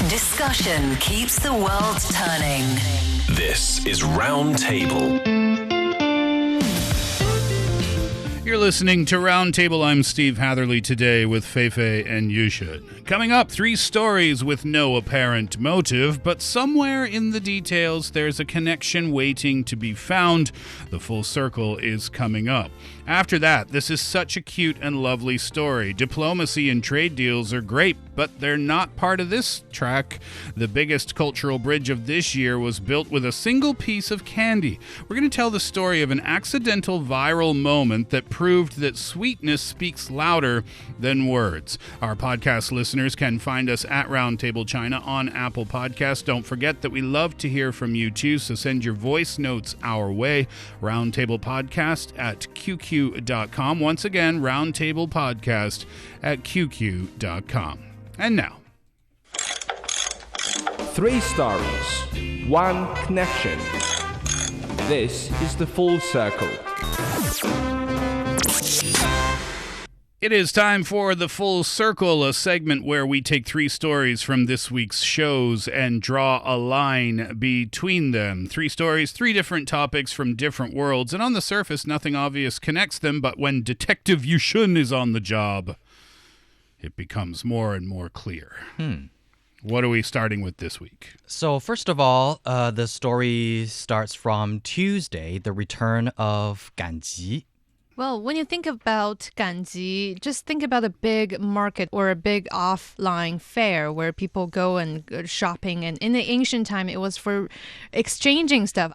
Discussion keeps the world turning. This is Round Table. You're listening to Roundtable. I'm Steve Hatherley today with Fei Fei and Yushun. Coming up, 3 stories with no apparent motive, but somewhere in the details there's a connection waiting to be found. The full circle is coming up. After that, this is such a cute and lovely story. Diplomacy and trade deals are great, but they're not part of this track. The biggest cultural bridge of this year was built with a single piece of candy. We're going to tell the story of an accidental viral moment that proved that sweetness speaks louder than words. Our podcast listeners can find us at Roundtable China on Apple Podcasts. Don't forget that we love to hear from you too, so send your voice notes our way. Roundtable Podcast at QQ.com. Once again, Roundtable Podcast at QQ.com. And now, 3 stories, 1 connection. This is the full circle. it is time for The Full Circle, a segment where we take 3 stories from this week's shows and draw a line between them. 3 stories, 3 different topics from different worlds, and on the surface, nothing obvious connects them, but when Detective Yushun is on the job, it becomes more and more clear. What are we starting with this week? So first of all, the story starts from Tuesday, the return of Ganji. Well, when you think about Ganji, just think about a big market or a big offline fair where people go and go shopping. And in the ancient time, it was for exchanging stuff.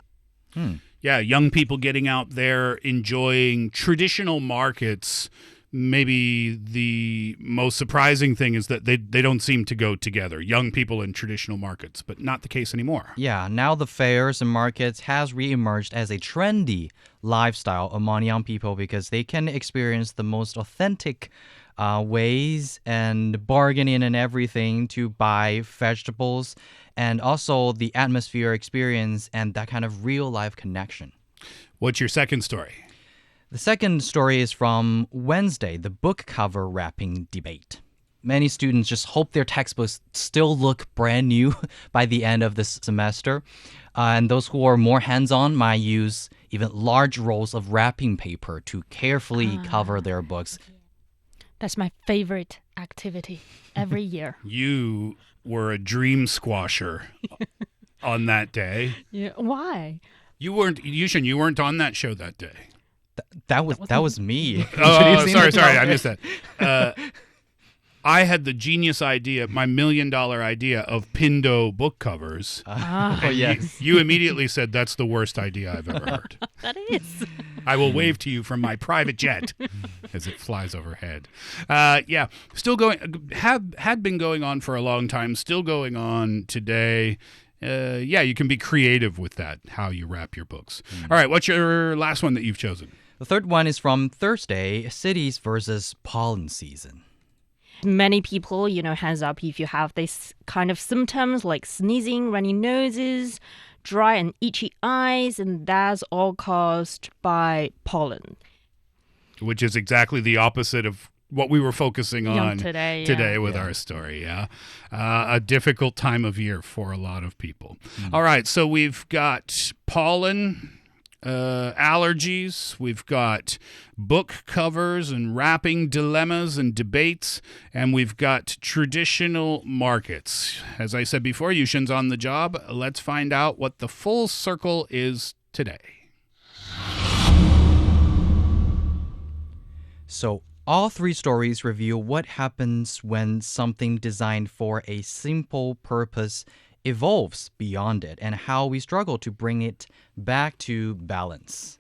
Yeah, young people getting out there enjoying traditional markets. Maybe the most surprising thing is that they don't seem to go together, young people in traditional markets, but not the case anymore. Yeah, now the fairs and markets has reemerged as a trendy lifestyle among young people because they can experience the most authentic ways and bargaining and everything to buy vegetables, and also the atmosphere experience and that kind of real life connection. What's your second story? The second story is from Wednesday, the book cover wrapping debate. Many students just hope their textbooks still look brand new by the end of this semester. And those who are more hands-on might use even large rolls of wrapping paper to carefully cover their books. That's my favorite activity every year. You were a dream squasher on that day. Yeah, why? You weren't on that show that day. That was me. Oh, sorry, I missed that. I had the genius idea, my $1 million idea of Pindo book covers. Yes. You immediately said that's the worst idea I've ever heard. That is. I will wave to you from my private jet as it flies overhead. Still going. Had been going on for a long time. Still going on today. You can be creative with that, how you wrap your books. All right, what's your last one that you've chosen? The third one is from Thursday, cities versus pollen season. Many people, hands up if you have this kind of symptoms like sneezing, runny noses, dry and itchy eyes, and that's all caused by pollen. Which is exactly the opposite of what we were focusing on today with our story, a difficult time of year for a lot of people. All right, so we've got pollen, allergies, we've got book covers and wrapping dilemmas and debates, and we've got traditional markets. As I said before, Yushun's on the job. Let's find out what the full circle is today. So all 3 stories reveal what happens when something designed for a simple purpose evolves beyond it and how we struggle to bring it back to balance.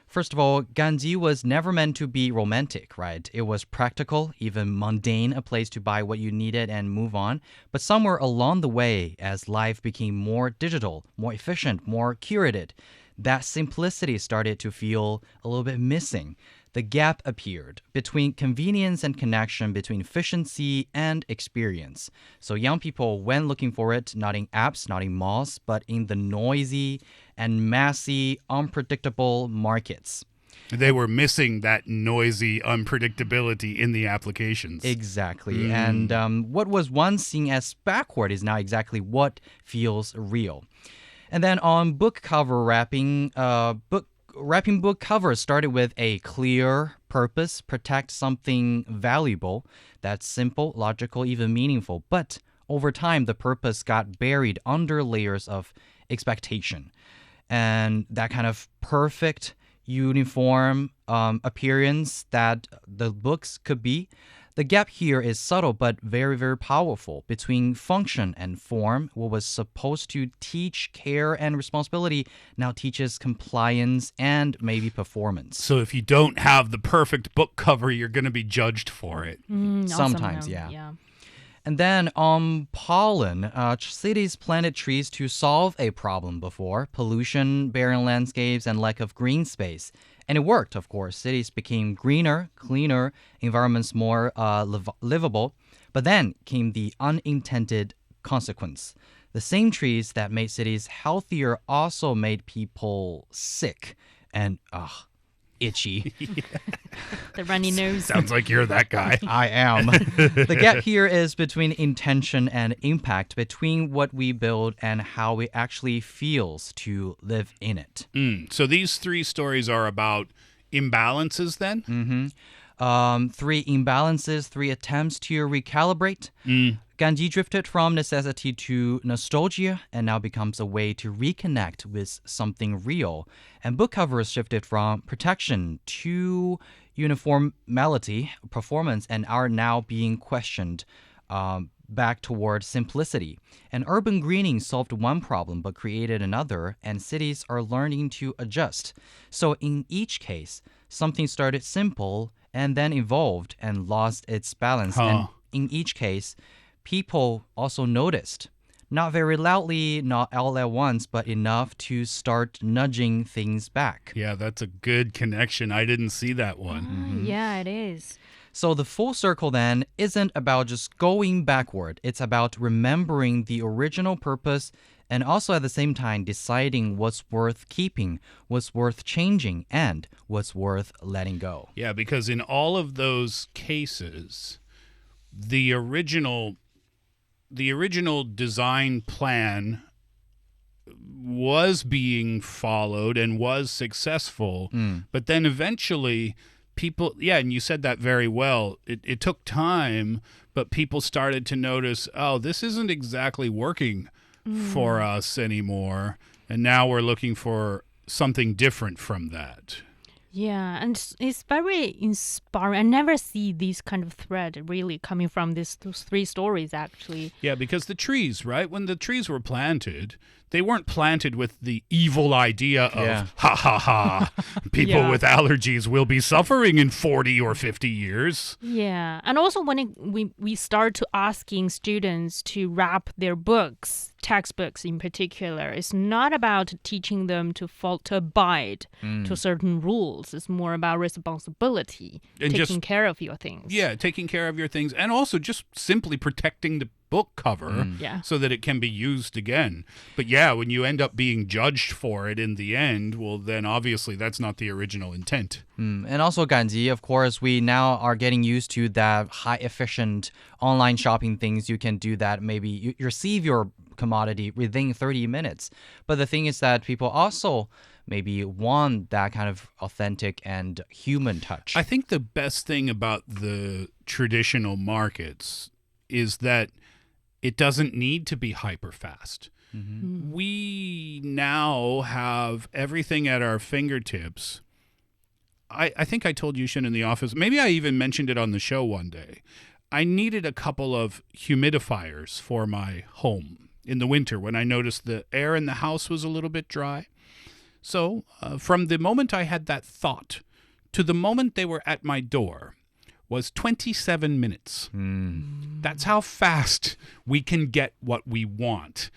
First of all, Ganji was never meant to be romantic, right? It was practical, even mundane, a place to buy what you needed and move on. But somewhere along the way, as life became more digital, more efficient, more curated, that simplicity started to feel a little bit missing. The gap appeared between convenience and connection, between efficiency and experience. So young people went looking for it, not in apps, not in malls, but in the noisy and messy, unpredictable markets. They were missing that noisy unpredictability in the applications. Exactly. And what was once seen as backward is now exactly what feels real. And then on book cover wrapping, wrapping book covers started with a clear purpose, protect something valuable. That's simple, logical, even meaningful. But over time, the purpose got buried under layers of expectation. And that kind of perfect, uniform appearance that the books could be. The gap here is subtle but very, very powerful. Between function and form, what was supposed to teach care and responsibility now teaches compliance and maybe performance. So if you don't have the perfect book cover, you're going to be judged for it. Sometimes, yeah. And then on pollen, cities planted trees to solve a problem before: pollution, barren landscapes, and lack of green space. And it worked, of course. Cities became greener, cleaner, environments more livable. But then came the unintended consequence. The same trees that made cities healthier also made people sick and itchy. The runny nose. Sounds like you're that guy. I am. The gap here is between intention and impact, between what we build and how it actually feels to live in it. So these 3 stories are about imbalances then? Mm-hmm. 3 imbalances, 3 attempts to recalibrate. Ganji drifted from necessity to nostalgia and now becomes a way to reconnect with something real. And book covers shifted from protection to uniformity, performance, and are now being questioned back toward simplicity. And urban greening solved one problem but created another, and cities are learning to adjust. So in each case, something started simple and then evolved and lost its balance. And in each case, people also noticed. Not very loudly, not all at once, but enough to start nudging things back. Yeah, that's a good connection. I didn't see that one. Yeah, it is. So the full circle then isn't about just going backward. It's about remembering the original purpose and also at the same time deciding what's worth keeping, what's worth changing, and what's worth letting go. Yeah, because in all of those cases, the original design plan was being followed and was successful, but then eventually people, and you said that very well, it took time, but people started to notice, this isn't exactly working for us anymore, and now we're looking for something different from that. Yeah, and it's very inspiring. I never see this kind of thread really coming from those 3 stories, actually. Yeah, because the trees, right? When the trees were planted, they weren't planted with the evil idea of, ha, ha, ha, people with allergies will be suffering in 40 or 50 years. Yeah, and also when we start to asking students to wrap their books, textbooks in particular, it's not about teaching them to abide to certain rules. It's more about responsibility, and taking care of your things. Yeah, taking care of your things, and also just simply protecting the book cover so that it can be used again. But when you end up being judged for it in the end, well, then obviously that's not the original intent. And also, Ganji, of course, we now are getting used to that high-efficient online shopping things. You can do that. Maybe you receive your commodity within 30 minutes. But the thing is that people also maybe want that kind of authentic and human touch. I think the best thing about the traditional markets is that it doesn't need to be hyper fast. We now have everything at our fingertips. I think I told Yushun in the office, maybe I even mentioned it on the show one day. I needed a couple of humidifiers for my home in the winter when I noticed the air in the house was a little bit dry. So from the moment I had that thought to the moment they were at my door was 27 minutes. That's how fast we can get what we want.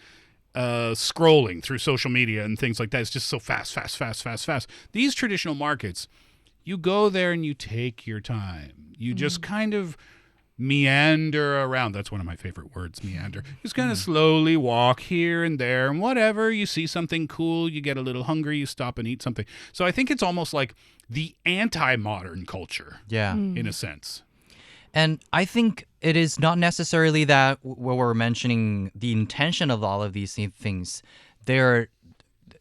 Scrolling through social media and things like that is just so fast. These traditional markets, you go there and you take your time. You just kind of meander around. That's one of my favorite words, meander. Just kind of slowly walk here and there and whatever. You see something cool, you get a little hungry, you stop and eat something. So I think it's almost like the anti-modern culture. Yeah. In a sense. And I think it is not necessarily that when we're mentioning the intention of all of these things,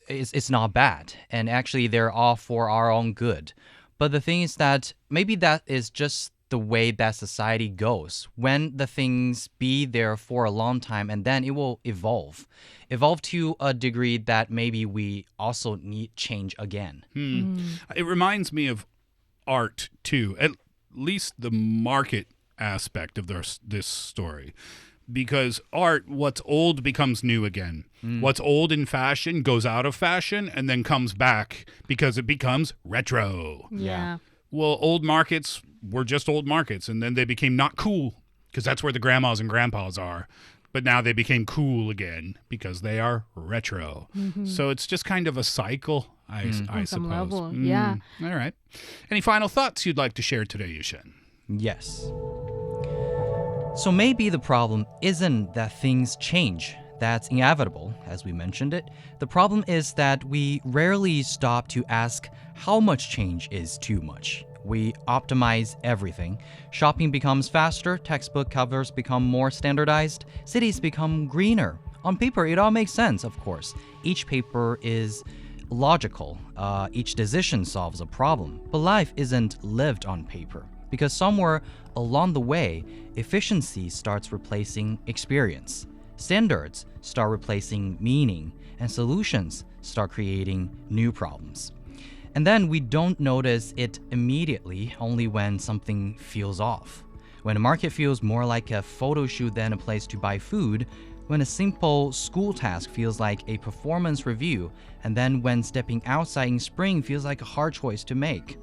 it's not bad. And actually, they're all for our own good. But the thing is that maybe that is just the way that society goes. When the things be there for a long time, and then it will evolve to a degree that maybe we also need change again. It reminds me of art, too, at least the market aspect of this story. Because art, what's old becomes new again. What's old in fashion goes out of fashion and then comes back because it becomes retro. Yeah. Well, old markets were just old markets, and then they became not cool because that's where the grandmas and grandpas are. But now they became cool again because they are retro. So it's just kind of a cycle, I suppose. Some level, yeah. All right. Any final thoughts you'd like to share today, Yushun? Yes. So maybe the problem isn't that things change. That's inevitable, as we mentioned it. The problem is that we rarely stop to ask how much change is too much. We optimize everything. Shopping becomes faster, textbook covers become more standardized, cities become greener. On paper, it all makes sense, of course. Each paper is logical. Each decision solves a problem. But life isn't lived on paper. Because somewhere along the way, efficiency starts replacing experience. Standards start replacing meaning, and solutions start creating new problems. And then we don't notice it immediately, only when something feels off. When a market feels more like a photo shoot than a place to buy food, when a simple school task feels like a performance review, and then when stepping outside in spring feels like a hard choice to make.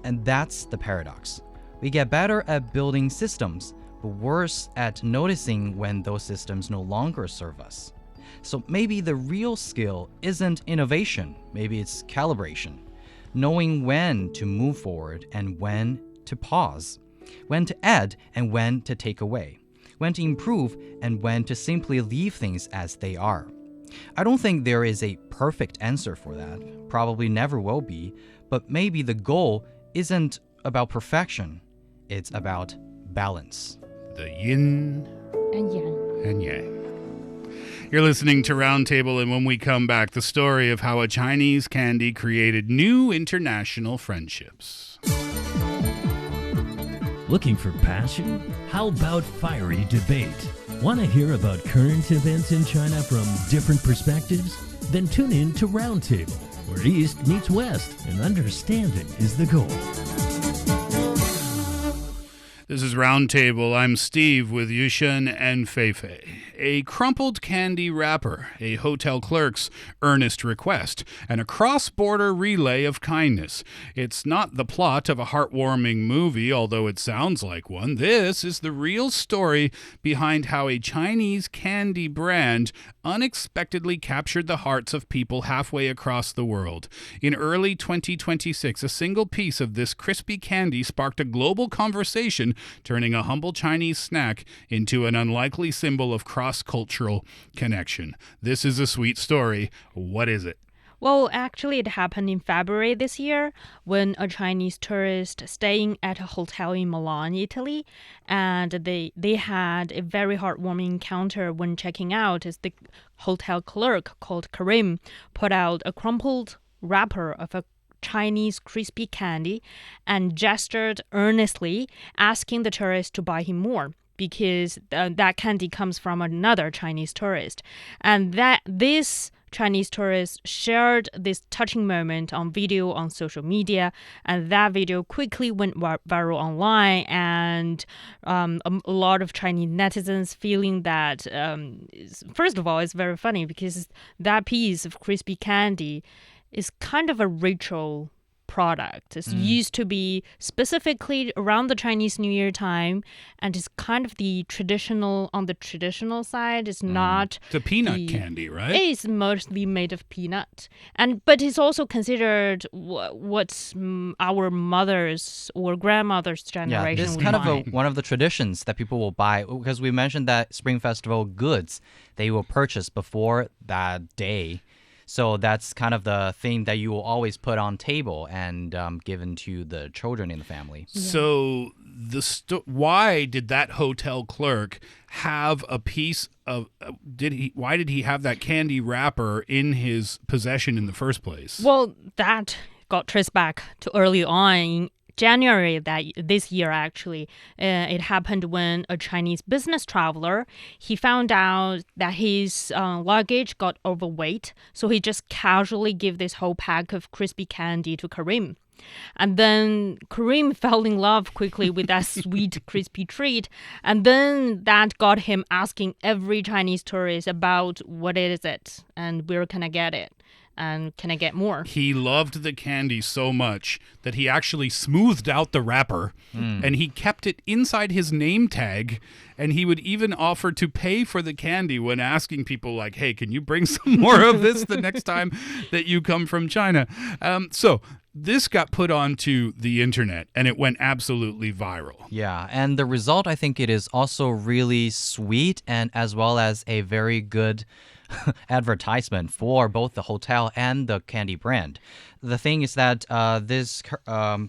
And that's the paradox. We get better at building systems, but worse at noticing when those systems no longer serve us. So maybe the real skill isn't innovation, maybe it's calibration. Knowing when to move forward and when to pause, when to add and when to take away, when to improve and when to simply leave things as they are. I don't think there is a perfect answer for that, probably never will be, but maybe the goal isn't about perfection, it's about balance. The yin And yang. and yang. You're listening to Roundtable, and when we come back, the story of how a Chinese candy created new international friendships. Looking for passion? How about fiery debate? Want to hear about current events in China from different perspectives? Then tune in to Roundtable, where East meets West and understanding is the goal. This is Roundtable. I'm Steve with Yushun and Fei Fei. A crumpled candy wrapper, a hotel clerk's earnest request, and a cross-border relay of kindness. It's not the plot of a heartwarming movie, although it sounds like one. This is the real story behind how a Chinese candy brand unexpectedly captured the hearts of people halfway across the world. In early 2026, a single piece of this crispy candy sparked a global conversation, turning a humble Chinese snack into an unlikely symbol of cross-cultural connection. This is a sweet story. What is it? Well, actually, it happened in February this year when a Chinese tourist staying at a hotel in Milan, Italy, and they had a very heartwarming encounter when checking out as the hotel clerk called Karim put out a crumpled wrapper of a Chinese crispy candy and gestured earnestly, asking the tourist to buy him more because that candy comes from another Chinese tourist. And that this Chinese tourist shared this touching moment on video on social media, and that video quickly went viral online, and a lot of Chinese netizens feeling that, first of all, it's very funny because that piece of crispy candy is kind of a ritual product. It used to be specifically around the Chinese New Year time, and it's kind of the traditional, on the traditional side. It's not It's a peanut candy, right? It's mostly made of peanut, but it's also considered what's our mothers or grandmothers' generation. Yeah, this is would kind of buy. one of the traditions that people will buy, because we mentioned that Spring Festival goods they will purchase before that day. So that's kind of the thing that you will always put on table and given to the children in the family. So why did that hotel clerk have a piece of why did he have that candy wrapper in his possession in the first place? Well, that got traced back to early on in January this year, actually. It happened when a Chinese business traveler, he found out that his luggage got overweight, so he just casually gave this whole pack of crispy candy to Karim. And then Karim fell in love quickly with that sweet, crispy treat. And then that got him asking every Chinese tourist about what is it and where can I get it. And can I get more? He loved the candy so much that he actually smoothed out the wrapper and he kept it inside his name tag. And he would even offer to pay for the candy when asking people like, hey, can you bring some more of this the next time that you come from China? So this got put onto the internet and it went absolutely viral. Yeah, and the result, I think it is also really sweet and as well as a very good advertisement for both the hotel and the candy brand. The thing is that this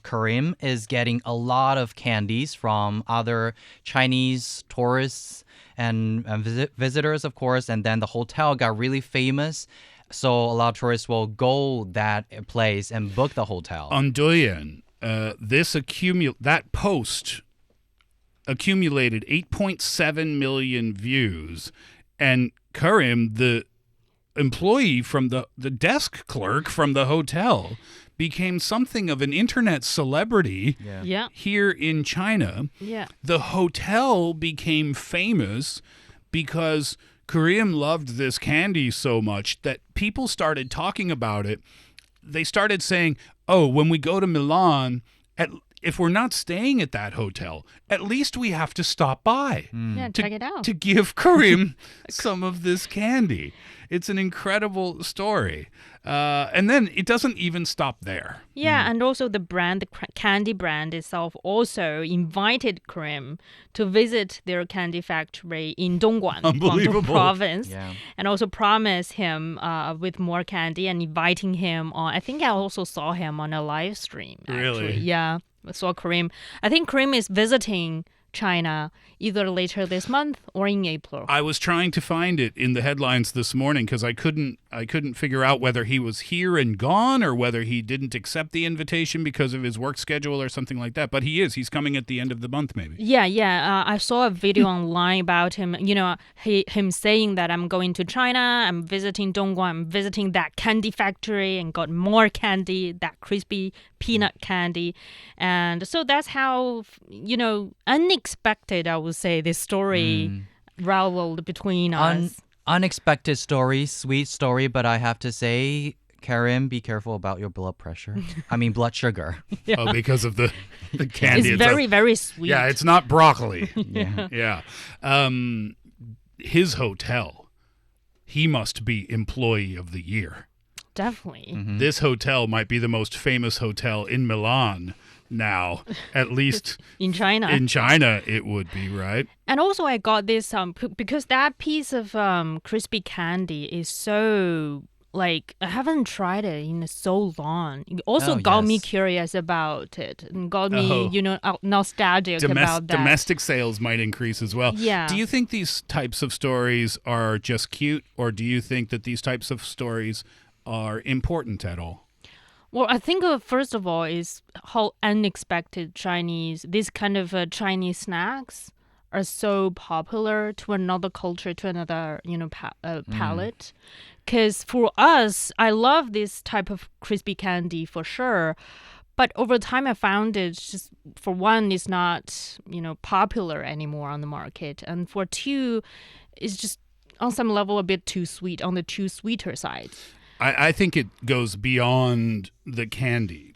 Karim is getting a lot of candies from other Chinese tourists and visitors, of course, and then the hotel got really famous. So a lot of tourists will go that place and book the hotel. On Douyin, that post accumulated 8.7 million views, and Karim, the employee from the desk clerk from the hotel, became something of an internet celebrity here in China. Yeah. The hotel became famous because Karim loved this candy so much that people started talking about it. They started saying, oh, when we go to Milan, if we're not staying at that hotel, at least we have to stop by Check it out. to give Karim some of this candy. It's an incredible story. And then it doesn't even stop there. Yeah, and also the candy brand itself also invited Karim to visit their candy factory in Dongguan, Unbelievable. Guangdong province, Yeah. and also promised him with more candy and inviting him on. I think I also saw him on a live stream. Actually. Really? Yeah, I saw Karim. I think Karim is visiting China either later this month or in April. I was trying to find it in the headlines this morning because I couldn't figure out whether he was here and gone or whether he didn't accept the invitation because of his work schedule or something like that. But he is. He's coming at the end of the month, maybe. Yeah. I saw a video online about him. You know, him saying that I'm going to China, I'm visiting Dongguan, I'm visiting that candy factory and got more candy, that crispy peanut candy. And so that's how, unexpected, I would say, this story raveled between us. Unexpected story, sweet story, but I have to say, Karen, be careful about your blood pressure. I mean, blood sugar. Oh, because of the candy. It's very, very sweet. Yeah, it's not broccoli. Yeah. Yeah. His hotel, he must be employee of the year. Definitely. This hotel might be the most famous hotel in Milan now, at least In China. in China it would be, right? And also I got this because that piece of crispy candy is so I haven't tried it in so long. It also got me curious about it and got me, nostalgic about that. Domestic sales might increase as well. Yeah. Do you think these types of stories are just cute, or do you think that these types of stories are important at all? Well, I think first of all is how unexpected these kind of Chinese snacks are so popular to another culture, to another, palate. Because for us, I love this type of crispy candy for sure. But over time, I found it just, for one, it's not, popular anymore on the market. And for two, it's just on some level a bit too sweet, on the too sweeter side. I think it goes beyond the candy.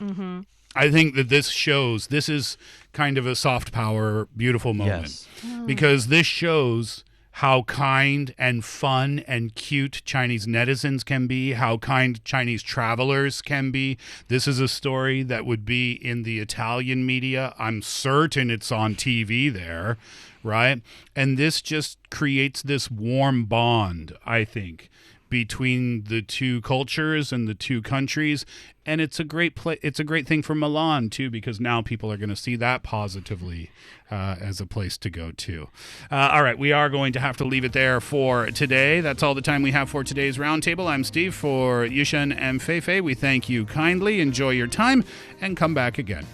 I think that this is kind of a soft power, beautiful moment. Yes. Because this shows how kind and fun and cute Chinese netizens can be, how kind Chinese travelers can be. This is a story that would be in the Italian media. I'm certain it's on TV there, right? And this just creates this warm bond, I think, between the two cultures and the two countries, and it's a great it's a great thing for Milan too, because now people are going to see that positively as a place to go to. All right, we are going to have to leave it there for today. That's all the time we have for today's roundtable. I'm Steve for Yushun and Fei Fei. We thank you kindly. Enjoy your time and come back again.